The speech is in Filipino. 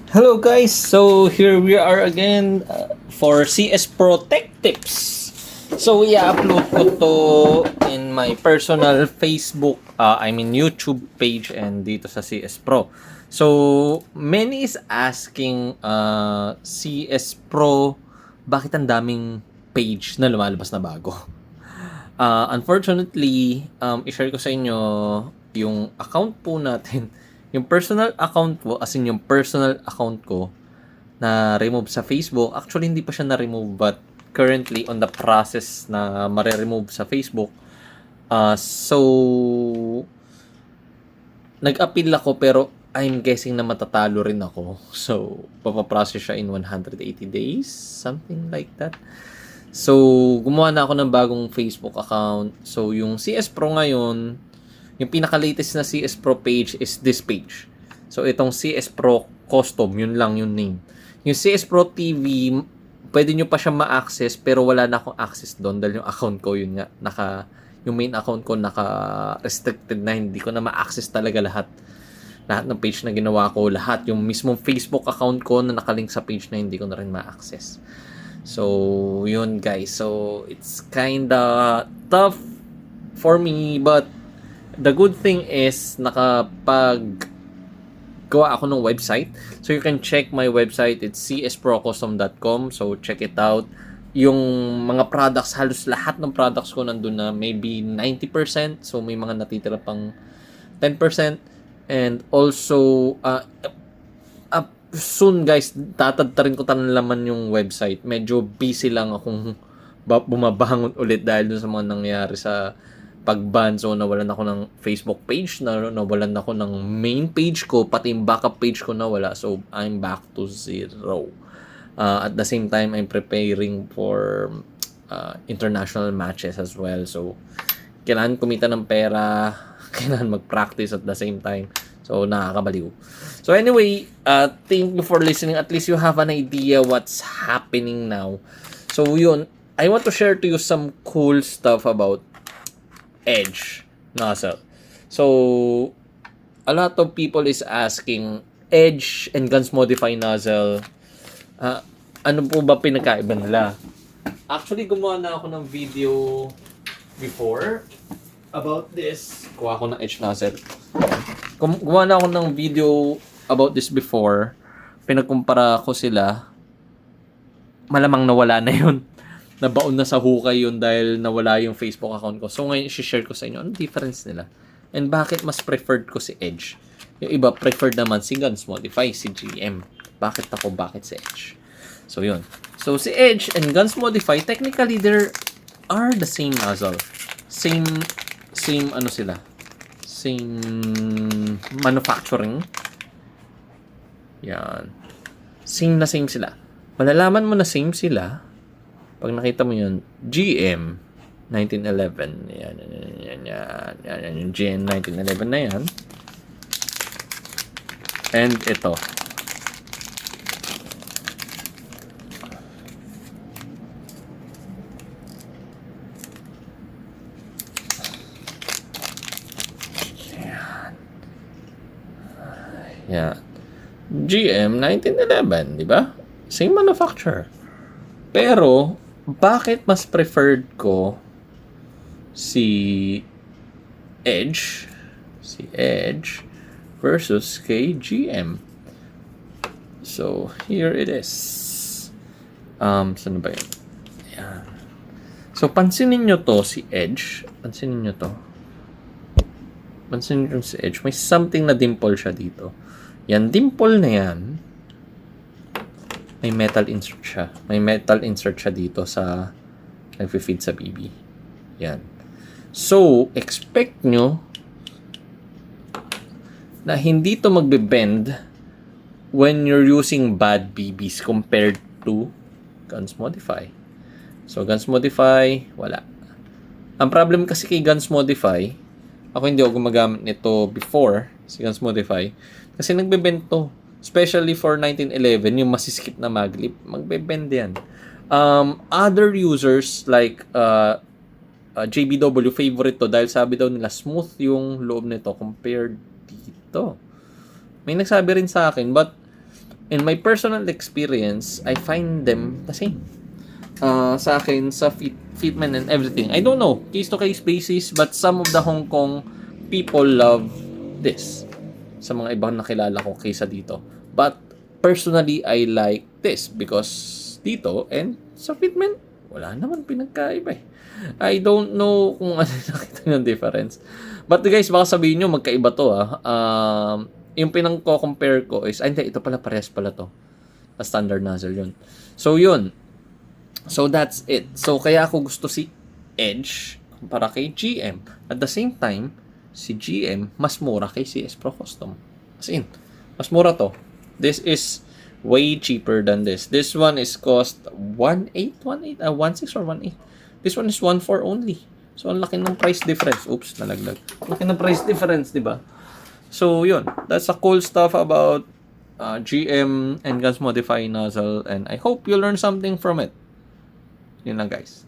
Hello guys, so here we are again for CS Pro Tech Tips. So i-upload ko to in my personal Facebook, YouTube page and dito sa CS Pro. So many is asking CS Pro, bakit ang daming page na lumalabas na bago? Unfortunately, i-share ko sa inyo yung account po natin. Yung personal account ko, as in yung personal account ko na remove sa Facebook. Actually, hindi pa siya na-remove but currently on the process na mare-remove sa Facebook. So, nag-appeal ako pero I'm guessing na matatalo rin ako. So, papaprocess siya in 180 days, something like that. So, gumawa na ako ng bagong Facebook account. So, yung CS Pro ngayon, yung pinaka-latest na CS Pro page is this page. So, itong CS Pro Custom, yun lang yung name. Yung CS Pro TV, pwede nyo pa siya ma-access pero wala na akong access doon dahil yung account ko, yun nga, yung main account ko naka-restricted na, hindi ko na ma-access talaga lahat. Lahat ng page na ginawa ko, lahat. Yung mismong Facebook account ko na nakalink sa page na hindi ko na rin ma-access. So, yun guys. So, it's kinda tough for me but the good thing is nakapag-gawa ako ng website. So, you can check my website. It's csprocustom.com. So, check it out. Yung mga products, halos lahat ng products ko nandun na maybe 90%. So, may mga natitira pang 10%. And also, soon guys, tatadtarin ko tanlaman yung website. Medyo busy lang akong bumabangon ulit dahil dun sa mga nangyayari sa pag-ban. So, nawalan ako ng Facebook page, nawalan ako ng main page ko, pati yung backup page ko nawala. So, I'm back to zero. At the same time, I'm preparing for international matches as well. So, kailangan kumita ng pera, kailangan mag-practice at the same time. So, nakakabaliw. So, anyway, thank you for listening. At least you have an idea what's happening now. So, yun. I want to share to you some cool stuff about Edge nozzle. So, a lot of people is asking, Edge and Guns Modify nozzle, ano po ba pinagkaiba nila? Actually, gumawa na ako ng video before about this. Kuha ko ng Edge nozzle. Gumawa na ako ng video about this before. Pinagkumpara ko sila. Malamang nawala na yun. Nabaon na sa hukay yun dahil nawala yung Facebook account ko. So ngayon, i-share ko sa inyo ano difference nila. And bakit mas preferred ko si Edge. Yung iba, preferred naman si Guns Modify, si GM. Bakit si Edge? So yun. So si Edge and Guns Modify, technically, they are the same nozzle. Same ano sila. Same manufacturing. Yan. Same sila. Malalaman mo na same sila pag nakita mo yun, GM 1911. Yan. Yung GM 1911 na yan. And ito. Yan. GM 1911, di ba? Same manufacturer. Pero, bakit mas preferred ko si Edge versus kay GM? So, here it is. Saan ba yun? Ayan. So, pansinin nyo to, si Edge. Pansinin nyo si Edge. May something na dimple siya dito. Yan, dimple na yan. May metal insert siya. May metal insert siya dito sa nagfi-feed sa BB. Yan. So, expect nyo na hindi to magbe-bend when you're using bad BBs compared to Guns Modify. So, Guns Modify, wala. Ang problem kasi kay Guns Modify, ako hindi ako gumagamit nito before, si Guns Modify, kasi nagbe-bend to. Especially for 1911, yung masiskip na maglip, magbe-bend yan. Other users like JBW favorite to dahil sabi daw nila smooth yung loob nito compared dito. May nagsabi rin sa akin but in my personal experience, I find them the same. Sa akin, sa fitment and everything. I don't know, case-to-case basis, but some of the Hong Kong people love this. Sa mga ibang nakilala ko kaysa dito. But, personally, I like this because dito and sa fitment, wala naman pinagkaiba eh. I don't know kung ano nakita yung difference. But guys, baka sabihin nyo, magkaiba to yung pinang-compare ko is, hindi, ito pala, parehas pala to. A standard nozzle yun. So, yun. So, that's it. So, kaya ako gusto si Edge para kay GM. At the same time, si GM mas mura kay CS Pro Custom. As in, mas mura to. This is way cheaper than this. This one is cost 1.8, 1.6 or 1.8. This one is 1.4 only. So, ang laki ng price difference. Oops, nalaglag. Laki ng price difference, di ba? So, yun. That's a cool stuff about GM and Guns Modify nozzle. And I hope you learn something from it. Yun lang, guys.